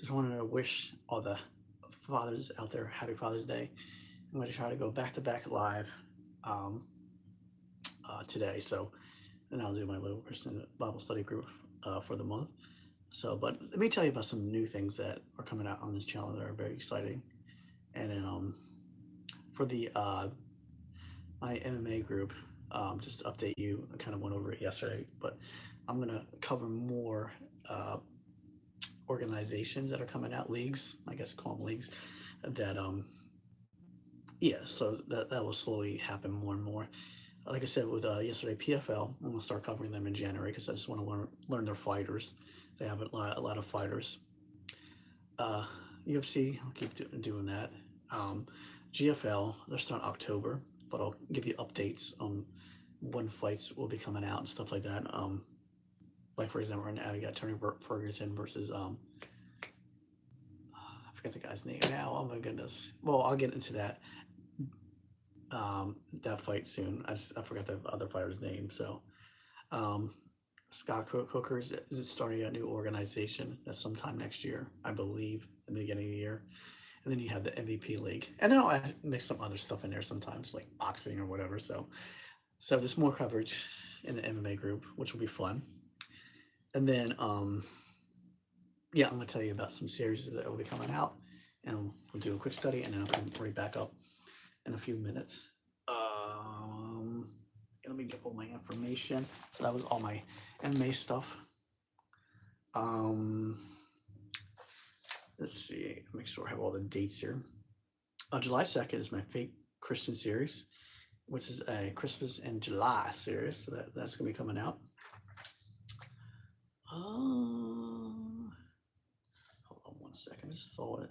just wanted to wish all the fathers out there happy Father's Day. I'm going to try to go back to back live um, today. So, and I'll do my little Christian Bible study group for the month. So, but let me tell you about some new things that are coming out on this channel that are very exciting. And then for the my MMA group, just to update you, I kind of went over it yesterday, but I'm going to cover more organizations that are coming out, leagues, I guess call them leagues, that yeah, so that will slowly happen more and more. Like I said with yesterday PFL, I'm gonna start covering them in January because I just want to learn their fighters. They have a lot of fighters. Uh, UFC, I'll keep doing that. Um, GFL, they're starting October, but I'll give you updates on when fights will be coming out and stuff like that. Like for example, right now you got Tony Ferguson versus I forget the guy's name now. Oh my goodness. Well, I'll get into that fight soon. I forgot the other fighter's name. So um, Scott Hooker is starting a new organization that's sometime next year, I believe, in the beginning of the year. And then you have the MVP League, and then I'll mix some other stuff in there sometimes, like boxing or whatever. So there's more coverage in the MMA group, which will be fun. And then yeah, I'm gonna tell you about some series that will be coming out, and we'll do a quick study, and then I'll come right back up in a few minutes. Let me get all my information. So that was all my MMA stuff. Um, let's see, make sure I have all the dates here. July 2nd is my Fake Christian series, which is a Christmas in July series. So that's going to be coming out. Hold on one second. I just saw it.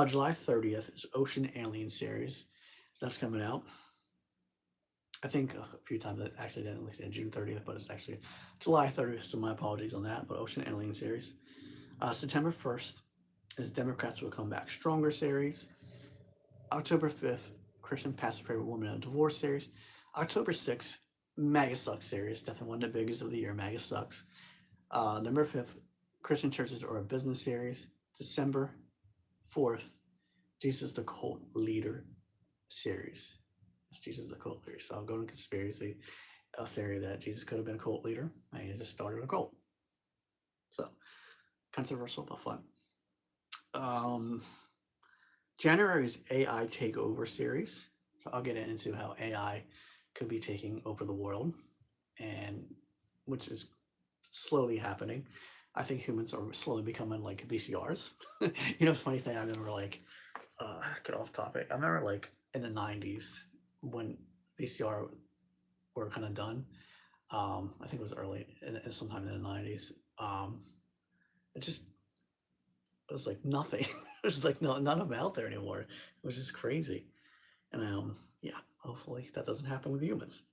July 30th is Ocean Alien series. That's coming out. I think a few times I accidentally said June 30th, but it's actually July 30th, so my apologies on that. But Ocean Alien series. September 1st is Democrats Will Come Back Stronger series. October 5th, Christian Pastor Favorite Woman in a Divorce series. October 6th, MAGA Sucks series. Definitely one of the biggest of the year, MAGA Sucks. Number 5th, Christian Churches Are a Business series. December 4th, Jesus the Cult Leader series. It's Jesus the Cult Leader. So I'll go into conspiracy, a theory that Jesus could have been a cult leader and he just started a cult. So controversial but fun. January's AI Takeover series. So I'll get into how AI could be taking over the world, and which is slowly happening. I think humans are slowly becoming like VCRs. Funny thing, I remember like, get off topic. I remember like in the 90s when VCR were kind of done. I think it was early, sometime in the 90s. It just it was like nothing. It was like none of them out there anymore. It was just crazy. And yeah, hopefully that doesn't happen with humans.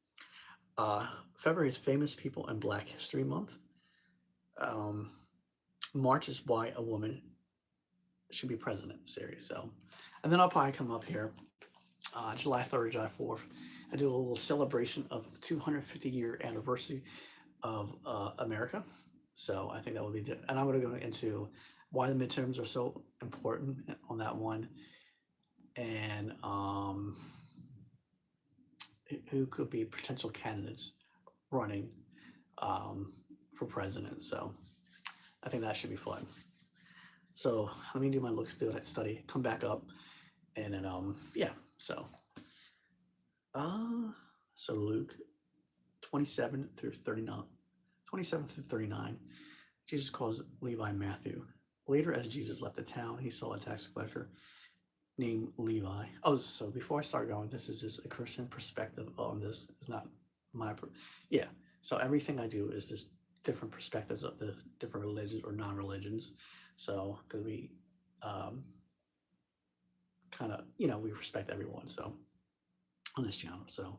February is Famous People in Black History Month. March is Why a Woman Should Be President series. So, and then I'll probably come up here July 3rd, July 4th. I do a little celebration of the 250-year anniversary of America. So I think that would be, and I'm going to go into why the midterms are so important on that one, and who could be potential candidates running for president. So I think that should be fun. So let me do my looks through that study, come back up, and then yeah. So Luke 27 through 39, 27 through 39. Jesus calls Levi Matthew. Later, as Jesus left the town, he saw a tax collector named Levi. Oh, so before I start going, this is just a Christian perspective on this. It's not my, yeah. So everything I do is just different perspectives of the different religions or non-religions. So, because we kind of, we respect everyone. So on this channel. So,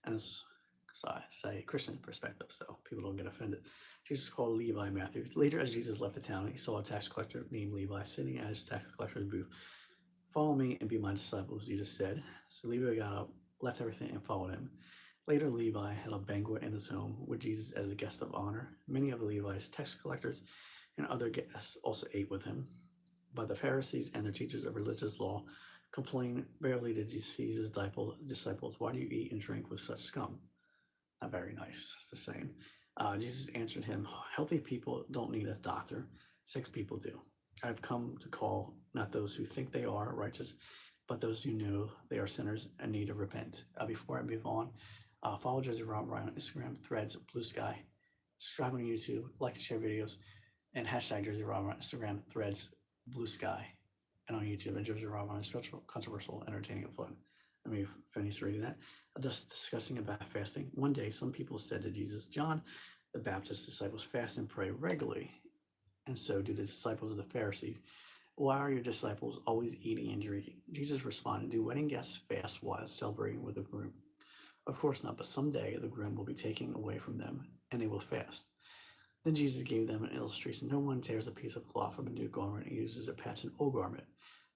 and it's, so I say Christian perspective, so people don't get offended. Jesus called Levi Matthew. Later, as Jesus left the town, he saw a tax collector named Levi sitting at his tax collector's booth. Follow me and be my disciples, Jesus said. So Levi got up, left everything, and followed him. Later, Levi had a banquet in his home with Jesus as a guest of honor. Many of Levi's tax collectors and other guests also ate with him. But the Pharisees and their teachers of religious law complained barely to Jesus' disciples, "Why do you eat and drink with such scum?" Not very nice, the saying. Jesus answered him, "Healthy people don't need a doctor, sick people do. I've come to call not those who think they are righteous, but those who know they are sinners and need to repent." Before I move on, follow Jersey Rob Ryan on Instagram, Threads, Blue Sky, subscribe on YouTube, like and share videos, and hashtag Jersey Rob on Instagram, Threads, Blue Sky, and on YouTube, and Jersey Rob on special, controversial, entertaining, and fun. Let me finish reading that. Just discussing about fasting. One day, some people said to Jesus, "John the Baptist's disciples fast and pray regularly, and so do the disciples of the Pharisees. Why are your disciples always eating and drinking?" Jesus responded, "Do wedding guests fast while celebrating with the groom? Of course not, but someday the groom will be taken away from them, and they will fast." Then Jesus gave them an illustration. No one tears a piece of cloth from a new garment and uses a patch an old garment,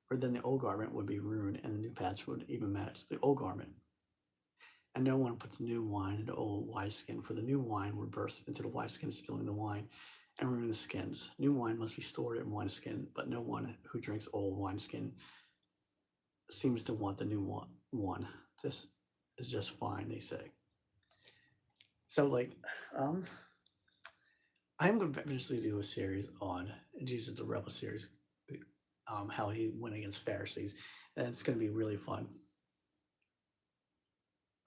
for then the old garment would be ruined, and the new patch would even match the old garment. And no one puts new wine into old wineskin, for the new wine would burst into the wineskin, spilling the wine and ruin the skins. New wine must be stored in wineskin, but no one who drinks old wineskin seems to want the new one. This is just fine, they say. So, like, um, I'm going to eventually do a series on Jesus the Rebel series, how he went against Pharisees, and it's going to be really fun.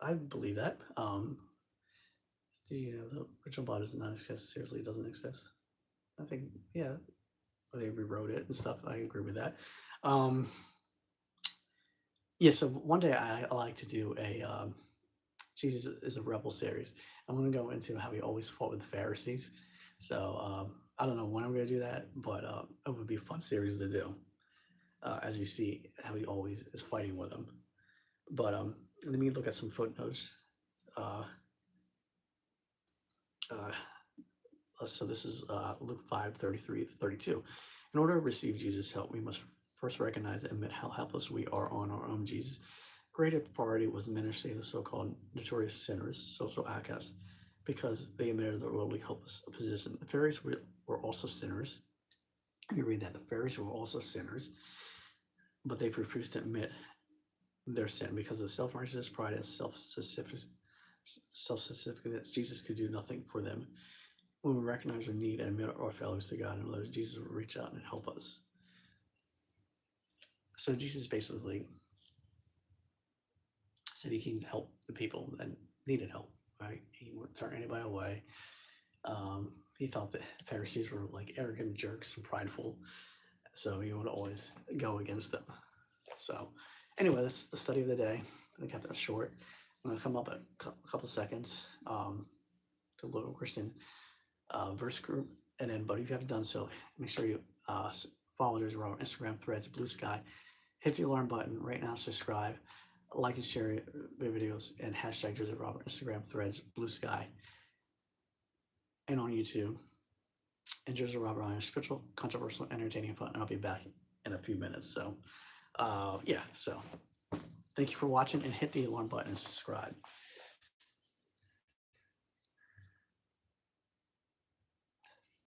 I believe that. Did you know the original plot does not exist? Seriously, doesn't exist. I think, yeah, they rewrote it and stuff. I agree with that. Um, yeah, so one day I like to do a Jesus is a Rebel series. I'm going to go into how he always fought with the Pharisees. So I don't know when I'm going to do that, but it would be a fun series to do. As you see how he always is fighting with them. But let me look at some footnotes. Uh, uh, so this is Luke 5:33-32. In order to receive Jesus' help, we must first recognize and admit how helpless we are on our own. Jesus' greater priority was ministering to the so-called notorious sinners, social outcasts, because they admitted their worldly helpless position. The Pharisees were also sinners. You read that the Pharisees were also sinners, but they refused to admit their sin because of self-righteousness, pride, and self-sufficiency. Jesus could do nothing for them. When we recognize our need and admit our failures to God and others, Jesus will reach out and help us. So Jesus basically said he can help the people that needed help, right? He wouldn't turn anybody away. He thought that Pharisees were like arrogant jerks and prideful, so he would always go against them. So anyway, that's the study of the day. I kept that short. I'm going to come up in a couple seconds to Little Christian verse group. And then, but if you haven't done so, make sure you follow us on Instagram, Threads, Blue Sky. Hit the alarm button right now, subscribe, like and share the videos, and hashtag Jersey Robert, Instagram, Threads, Blue Sky, and on YouTube. And Jersey Robert on spiritual, controversial, entertaining, fun. And I'll be back in a few minutes. So, yeah, so thank you for watching and hit the alarm button and subscribe.